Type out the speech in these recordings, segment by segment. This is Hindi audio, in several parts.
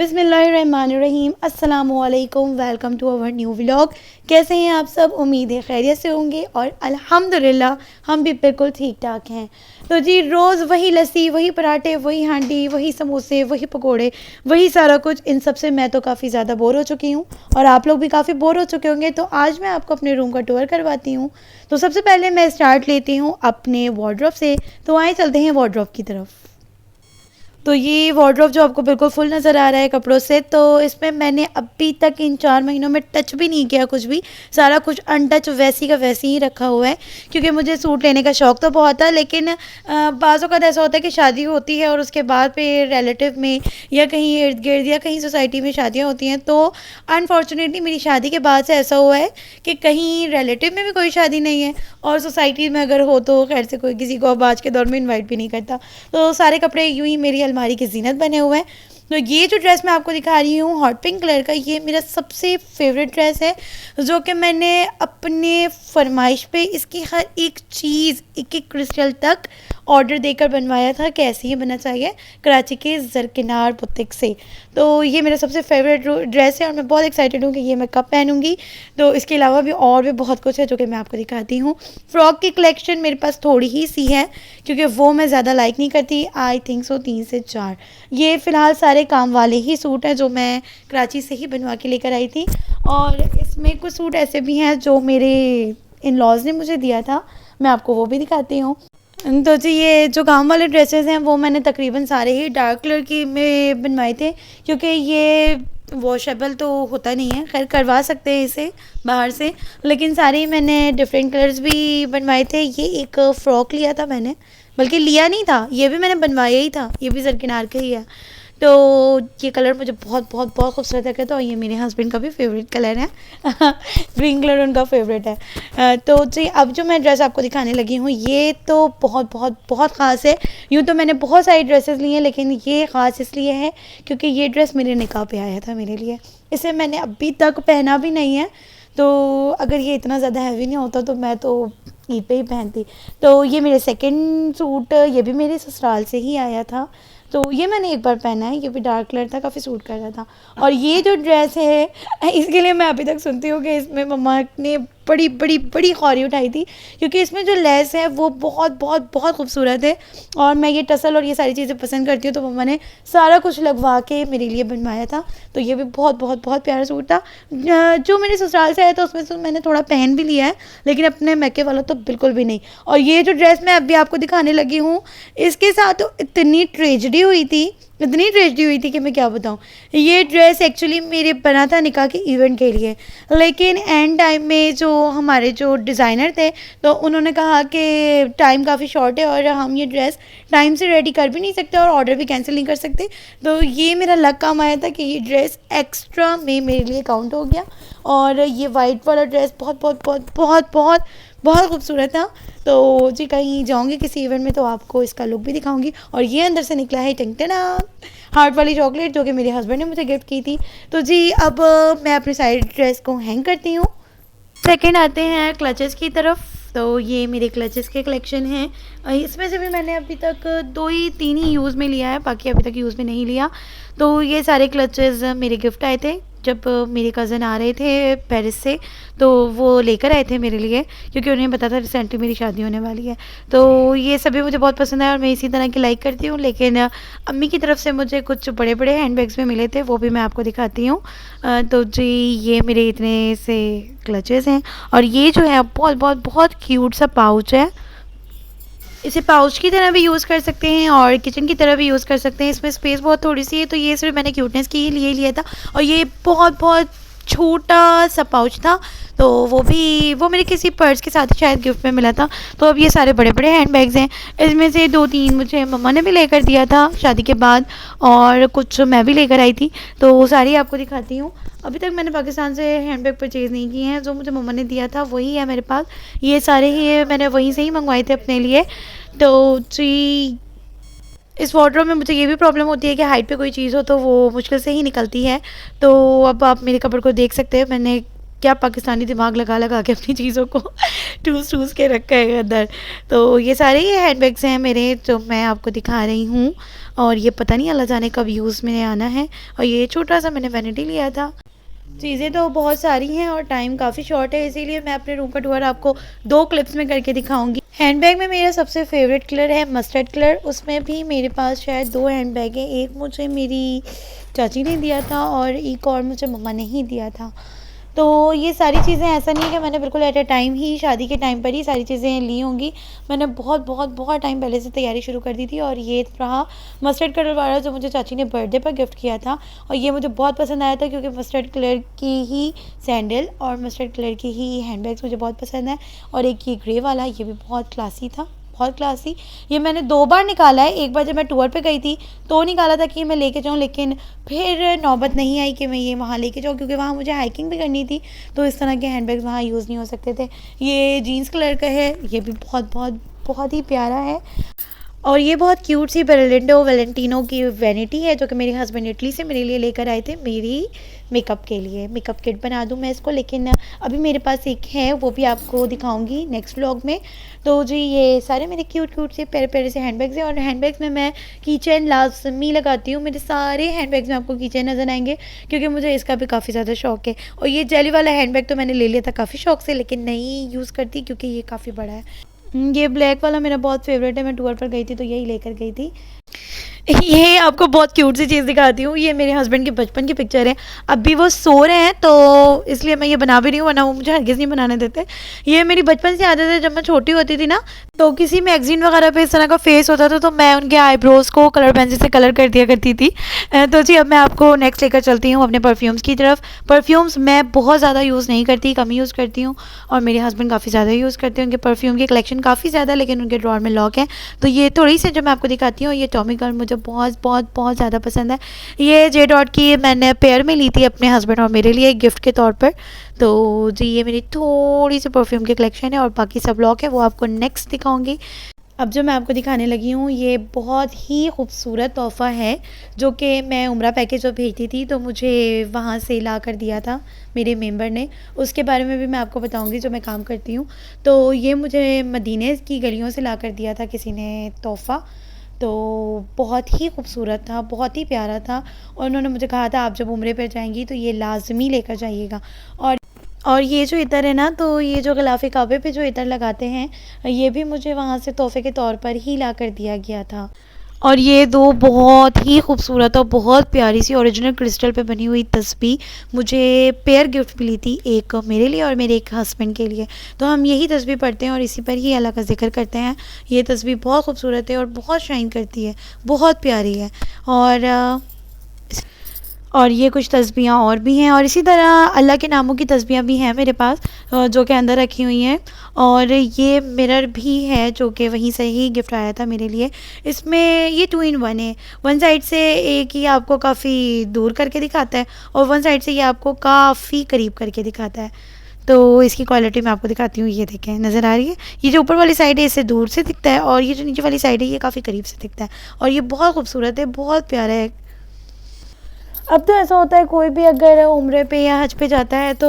बिस्मिल्लाहिर्रहमानिर्रहीम अस्सलामुअलैकुम। Welcome to our new vlog. कैसे हैं आप सब? उम्मीद है खैरियत से होंगे और अल्हम्दुलिल्लाह हम भी बिल्कुल ठीक ठाक हैं। तो जी रोज़ वही लस्सी, वही पराठे, वही हांडी, वही समोसे, वही पकोड़े, वही सारा कुछ। इन सब से मैं तो काफ़ी ज़्यादा बोर हो चुकी हूँ और आप लोग भी काफ़ी बोर हो चुके होंगे। तो आज मैं आपको अपने रूम का टूर करवाती हूँ। तो सबसे पहले मैं स्टार्ट लेती हूँ अपने वार्डरोब से। तो आए चलते हैं वार्डरोब की तरफ। तो ये वार्डरोब जो आपको बिल्कुल फुल नज़र आ रहा है कपड़ों से, तो इसमें मैंने अभी तक इन 4 महीनों में टच भी नहीं किया कुछ भी। सारा कुछ अनटच वैसी का वैसी ही रखा हुआ है, क्योंकि मुझे सूट लेने का शौक़ तो बहुत था। लेकिन बाज़ औक़ात ऐसा होता है कि शादी होती है और उसके बाद फिर रिलेटिव में या कहीं इर्द गिर्द या कहीं सोसाइटी में शादियाँ होती हैं। तो अनफॉर्चुनेटली मेरी शादी के बाद से ऐसा हुआ है कि कहीं रिलेटिव में भी कोई शादी नहीं है और सोसाइटी में अगर हो तो खैर से कोई किसी को अब आज के दौर में इन्वाइट भी नहीं करता। तो सारे कपड़े यूँ ही मेरी अलमारी की ज़ीनत बने हुए हैं। तो ये जो ड्रेस मैं आपको दिखा रही हूँ हॉट पिंक कलर का, ये मेरा सबसे फेवरेट ड्रेस है, जो कि मैंने अपने फरमाइश पे इसकी हर एक चीज़ एक एक क्रिस्टल तक ऑर्डर देकर बनवाया था कि ऐसे ही बनना चाहिए, कराची के ज़रकिनार बुटीक से। तो ये मेरा सबसे फेवरेट ड्रेस है और मैं बहुत एक्साइटेड हूँ कि ये मैं कब पहनूँगी। तो इसके अलावा भी और भी बहुत कुछ है जो कि मैं आपको दिखाती हूँ। फ़्रॉक की कलेक्शन मेरे पास थोड़ी ही सी है, क्योंकि वो मैं ज़्यादा लाइक नहीं करती। आई थिंक सो 3 से 4। ये फ़िलहाल सारे काम वाले ही सूट हैं जो मैं कराची से ही बनवा के लेकर आई थी। और इसमें कुछ सूट ऐसे भी हैं जो मेरे इन लॉज़ ने मुझे दिया था, मैं आपको वो भी दिखाती हूँ। तो जी ये जो काम वाले ड्रेसेस हैं वो मैंने तकरीबन सारे ही डार्क कलर की में बनवाए थे, क्योंकि ये वॉशेबल तो होता नहीं है, खैर करवा सकते हैं इसे बाहर से, लेकिन सारे ही मैंने डिफरेंट कलर्स भी बनवाए थे। ये एक फ़्रॉक लिया था मैंने, बल्कि लिया नहीं था, ये भी मैंने बनवाया ही था, ये भी ज़रकिनार का ही है। तो ये कलर मुझे बहुत बहुत बहुत खूबसूरत लगा था और ये मेरे हस्बैंड का भी फेवरेट कलर है ग्रीन कलर उनका फेवरेट है। तो जी अब जो मैं ड्रेस आपको दिखाने लगी हूँ ये तो बहुत बहुत बहुत ख़ास है। यूँ तो मैंने बहुत सारी ड्रेसेस ली हैं, लेकिन ये ख़ास इसलिए है क्योंकि ये ड्रेस मेरे निकाह पे आया था मेरे लिए। इसे मैंने अभी तक पहना भी नहीं है, तो अगर ये इतना ज़्यादा हैवी नहीं होता तो मैं तो ईद पे ही पहनती। तो ये मेरे सेकंड सूट, ये भी मेरे ससुराल से ही आया था। तो ये मैंने एक बार पहना है, ये भी डार्क कलर था, काफ़ी सूट कर रहा था। और ये जो ड्रेस है इसके लिए मैं अभी तक सुनती हूँ कि इसमें मम्मा ने बड़ी बड़ी बड़ी खौरी उठाई थी, क्योंकि इसमें जो लेस है वो बहुत बहुत बहुत खूबसूरत है और मैं ये टसल और ये सारी चीज़ें पसंद करती हूँ। तो मम्मा ने सारा कुछ लगवा के मेरे लिए बनवाया था। तो ये भी बहुत बहुत बहुत प्यारा सूट था। जो मेरे ससुराल से आया था उसमें से मैंने थोड़ा पहन भी लिया है, लेकिन अपने मैके वाला तो बिल्कुल भी नहीं। और ये जो ड्रेस मैं अभी आपको दिखाने लगी हूँ, इसके साथ तो इतनी ट्रेजेडी हुई थी, इतनी ट्रेजेडी हुई थी कि मैं क्या बताऊँ। ये ड्रेस एक्चुअली मेरे बना था निकाह के इवेंट के लिए, लेकिन एंड टाइम में जो हमारे जो डिज़ाइनर थे तो उन्होंने कहा कि टाइम काफ़ी शॉर्ट है और हम ये ड्रेस टाइम से रेडी कर भी नहीं सकते और ऑर्डर भी कैंसिल नहीं कर सकते। तो ये मेरा लक काम आया था कि ये ड्रेस एक्स्ट्रा में मेरे लिए काउंट हो गया। और ये वाइट वाला ड्रेस बहुत बहुत बहुत बहुत बहुत बहुत खूबसूरत था। तो जी कहीं जाऊँगी किसी इवेंट में तो आपको इसका लुक भी दिखाऊंगी। और ये अंदर से निकला है टिंगटना हार्ट वाली चॉकलेट, जो कि मेरे हस्बैंड ने मुझे गिफ्ट की थी। तो जी अब मैं अपनी साइड ड्रेस को हैंग करती हूँ। सेकंड आते हैं क्लचेस की तरफ। तो ये मेरे क्लचेस के कलेक्शन हैं। इसमें से भी मैंने अभी तक 2 ही 3 ही यूज़ में लिया है, बाकी अभी तक यूज़ में नहीं लिया। तो ये सारे क्लचेस मेरे गिफ्ट आए थे जब मेरे कज़न आ रहे थे पेरिस से, तो वो लेकर आए थे मेरे लिए, क्योंकि उन्हें पता था रिसेंटली मेरी शादी होने वाली है। तो ये सभी मुझे बहुत पसंद आया और मैं इसी तरह की लाइक करती हूँ। लेकिन अम्मी की तरफ से मुझे कुछ बड़े बड़े हैंड बैग्स में मिले थे, वो भी मैं आपको दिखाती हूँ। तो जी ये मेरे इतने से क्लचेस हैं और ये जो है बहुत बहुत बहुत क्यूट सा पाउच है। इसे पाउच की तरह भी यूज़ कर सकते हैं और किचन की तरह भी यूज़ कर सकते हैं। इसमें स्पेस बहुत थोड़ी सी है, तो ये सिर्फ मैंने क्यूटनेस के लिए लिया था। और ये बहुत बहुत छोटा सा पाउच था, तो वो मेरे किसी पर्स के साथ शायद गिफ्ट में मिला था। तो अब ये सारे बड़े बड़े हैंड बैग्स हैं। इसमें से 2-3 मुझे मम्मा ने भी लेकर दिया था शादी के बाद और कुछ मैं भी लेकर आई थी। तो सारी आपको दिखाती हूँ। अभी तक मैंने पाकिस्तान से हैंड बैग परचेज़ नहीं किए हैं, जो मुझे मम्मा ने दिया था वही है मेरे पास। ये सारे ही मैंने वहीं से ही मंगवाए थे अपने लिए। तो जी इस वार्डरोब में मुझे ये भी प्रॉब्लम होती है कि हाइट पे कोई चीज़ हो तो वो मुश्किल से ही निकलती है। तो अब आप मेरे कपड़ को देख सकते हैं, मैंने क्या पाकिस्तानी दिमाग लगा लगा के अपनी चीज़ों को ठूस ठूस के रखा है अंदर। तो ये सारे ये हैंड बैग्स हैं मेरे, जो मैं आपको दिखा रही हूँ। और ये पता नहीं अल्लाह जाने कब यूज़ में आना है। और ये छोटा सा मैंने वैनिटी लिया था। चीज़ें तो बहुत सारी हैं और टाइम काफ़ी शॉर्ट है, इसीलिए मैं अपने रूम का टूर आपको 2 क्लिप्स में करके दिखाऊंगी। हैंडबैग में मेरा सबसे फेवरेट कलर है मस्टर्ड कलर। उसमें भी मेरे पास शायद 2 हैंडबैग हैं, एक मुझे मेरी चाची ने दिया था और एक और मुझे मम्मा ने ही दिया था। तो ये सारी चीज़ें, ऐसा नहीं है कि मैंने बिल्कुल एट अ टाइम ही शादी के टाइम पर ही सारी चीज़ें ली होंगी। मैंने बहुत बहुत बहुत टाइम पहले से तैयारी शुरू कर दी थी। और ये रहा मस्टर्ड कलर वाला जो मुझे चाची ने बर्थडे पर गिफ्ट किया था। और ये मुझे बहुत पसंद आया था क्योंकि मस्टर्ड कलर की ही सैंडल और मस्टर्ड कलर की ही हैंडबैग्स मुझे बहुत पसंद है। और एक ये ग्रे वाला, ये भी बहुत क्लासी था, बहुत क्लासी। ये मैंने 2 बार निकाला है। एक बार जब मैं टूर पे गई थी तो निकाला था कि मैं लेके जाऊँ, लेकिन फिर नौबत नहीं आई कि मैं ये वहाँ लेके जाऊँ, क्योंकि वहाँ मुझे हाइकिंग भी करनी थी। तो इस तरह के हैंडबैग्स वहाँ यूज़ नहीं हो सकते थे। ये जीन्स कलर का है, ये भी बहुत बहुत बहुत ही प्यारा है। और ये बहुत क्यूट सी वैलेंटिनो की वैनिटी है, जो कि मेरे हस्बैंड इटली से मेरे लिए लेकर आए थे, मेरी मेकअप के लिए। मेकअप किट बना दूँ मैं इसको, लेकिन अभी मेरे पास एक है, वो भी आपको दिखाऊंगी नेक्स्ट व्लॉग में। तो जी ये सारे मेरे क्यूट से प्यारे प्यारे से हैंडबैग्स हैं। और हैंडबैग्स में मैं की चेन लाजमी लगाती हूँ। मेरे सारे हैंडबैग्स में आपको की चेन नज़र आएंगे, क्योंकि मुझे इसका भी काफ़ी ज़्यादा शौक है। और ये जेली वाला हैंडबैग तो मैंने ले लिया था काफ़ी शौक से, लेकिन नहीं यूज़ करती क्योंकि ये काफ़ी बड़ा है। ये ब्लैक वाला मेरा बहुत फेवरेट है, मैं टूर पर गई थी तो यही लेकर गई थी। ये आपको बहुत क्यूट सी चीज़ दिखाती हूँ। ये मेरे हस्बैंड के बचपन की पिक्चर है। अभी वो सो रहे हैं तो इसलिए मैं ये बना भी रही हूँ, वरना वो मुझे हरगिज़ नहीं बनाने देते। ये मेरी बचपन से आदत है, जब मैं छोटी होती थी ना, तो किसी मैगजीन वगैरह पे इस तरह का फेस होता था तो मैं उनके आईब्रोज़ को कलर पेंसिल से कलर कर दिया करती थी। तो जी अब मैं आपको नेक्स्ट लेकर चलती हूँ अपने परफ्यूम्स की तरफ। परफ्यूम्स मैं बहुत ज़्यादा यूज़ नहीं करती, कम यूज़ करती हूँ। और मेरे हस्बैंड काफ़ी ज़्यादा यूज़ करते हैं। उनके परफ्यूम की कलेक्शन काफ़ी ज़्यादा, लेकिन उनके ड्रॉर में लॉक है। तो ये थोड़ी सी जो मैं आपको दिखाती हूँ, ये टॉमी गर्ल मुझे बहुत बहुत बहुत ज़्यादा पसंद है। ये जे डॉट की मैंने पेयर में ली थी अपने हस्बैंड और मेरे लिए गिफ्ट के तौर पर। तो जी ये मेरी थोड़ी सी परफ्यूम की कलेक्शन है और बाकी सब लॉक है, वो आपको नेक्स्ट दिखाऊंगी। अब जो मैं आपको दिखाने लगी हूँ, ये बहुत ही खूबसूरत तोहफ़ा है, जो कि मैं उम्रा पैकेज जब भेजती थी तो मुझे वहाँ से ला कर दिया था मेरे मेंबर ने। उसके बारे में भी मैं आपको बताऊँगी जो मैं काम करती हूँ। तो ये मुझे मदीने की गलियों से ला कर दिया था किसी ने तोहफ़ा। तो बहुत ही खूबसूरत था, बहुत ही प्यारा था। और उन्होंने मुझे कहा था आप जब उम्रे पर जाएंगी तो ये लाजमी लेकर जाइएगा। और ये जो इतर है ना, तो ये जो ग़िलाफ़े काबे पे जो इतर लगाते हैं, ये भी मुझे वहाँ से तोहफ़े के तौर पर ही ला कर दिया गया था। और ये 2 बहुत ही खूबसूरत और बहुत प्यारी सी ओरिजिनल क्रिस्टल पे बनी हुई तस्बीह मुझे पेयर गिफ्ट मिली थी, एक मेरे लिए और मेरे एक हस्बैंड के लिए। तो हम यही तस्बीह पढ़ते हैं और इसी पर ही अल्लाह का ज़िक्र करते हैं। ये तस्बीह बहुत खूबसूरत है और बहुत शाइन करती है, बहुत प्यारी है। और ये कुछ तस्बीहां और भी हैं, और इसी तरह अल्लाह के नामों की तस्बीहां भी हैं मेरे पास, जो कि अंदर रखी हुई हैं। और ये मिरर भी है जो कि वहीं से ही गिफ्ट आया था मेरे लिए। इसमें ये 2 in 1 है। वन साइड से एक ही आपको काफ़ी दूर करके दिखाता है और वन साइड से ये आपको काफ़ी करीब करके दिखाता है। तो इसकी क्वालिटी मैं आपको दिखाती हूँ, ये देखें नज़र आ रही है। ये जो ऊपर वाली साइड है इससे दूर से दिखता है और ये जो नीचे वाली साइड है ये काफ़ी करीब से दिखता है। और ये बहुत खूबसूरत है, बहुत प्यारा है। अब तो ऐसा होता है कोई भी अगर उम्रे पे या हज पे जाता है तो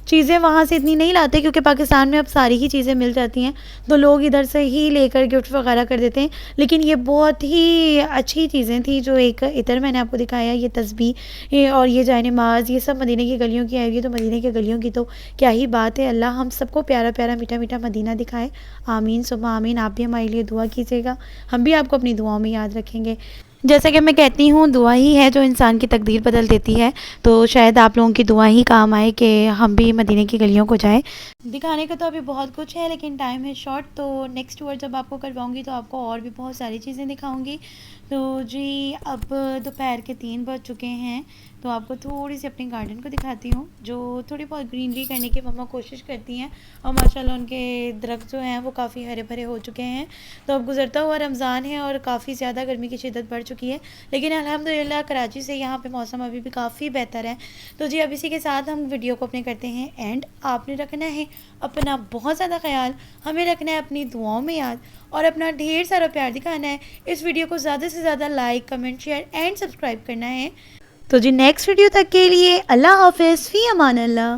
चीज़ें वहाँ से इतनी नहीं लाते, क्योंकि पाकिस्तान में अब सारी ही चीज़ें मिल जाती हैं, तो लोग इधर से ही लेकर गिफ्ट वगैरह कर देते हैं। लेकिन ये बहुत ही अच्छी चीज़ें थी। जो एक इतर मैंने आपको दिखाया, ये तस्बीह और ये जाए नमाज, ये सब मदीने की गलियों की आई हुई है। तो मदीने की गलियों की तो क्या ही बात है। अल्लाह हम सबको प्यारा प्यारा मीठा मीठा मदीना दिखाए। आमीन सुबह आमीन। आप भी हमारे लिए दुआ कीजिएगा, हम भी आपको अपनी दुआओं में याद रखेंगे। जैसा कि मैं कहती हूँ, दुआ ही है जो इंसान की तकदीर बदल देती है। तो शायद आप लोगों की दुआ ही काम आए कि हम भी मदीने की गलियों को जाएं। दिखाने का तो अभी बहुत कुछ है, लेकिन टाइम है शॉर्ट। तो नेक्स्ट टूर जब आपको करवाऊँगी तो आपको और भी बहुत सारी चीज़ें दिखाऊँगी। तो जी अब दोपहर के 3 बज चुके हैं, तो आपको थोड़ी सी अपने गार्डन को दिखाती हूँ, जो थोड़ी बहुत ग्रीनरी करने की मम्मा कोशिश करती हैं। और माशाल्लाह उनके दरख्त जो हैं वो काफ़ी हरे भरे हो चुके हैं। तो अब गुज़रता हुआ रमज़ान है और काफ़ी ज़्यादा गर्मी की शिद्दत बढ़ चुकी है, लेकिन अल्हम्दुलिल्लाह कराची से यहाँ पे मौसम अभी भी काफ़ी बेहतर है। तो जी अब इसी के साथ हम वीडियो को अपने करते हैं एंड। आपने रखना है अपना बहुत ज़्यादा ख्याल, हमें रखना है अपनी दुआओं में याद, और अपना ढेर सारा प्यार दिखाना है। इस वीडियो को ज़्यादा से ज़्यादा like, comment, share and subscribe करना है। तो जी नेक्स्ट वीडियो तक के लिए अल्लाह हाफ़िज़, फ़ी अमान अल्लाह।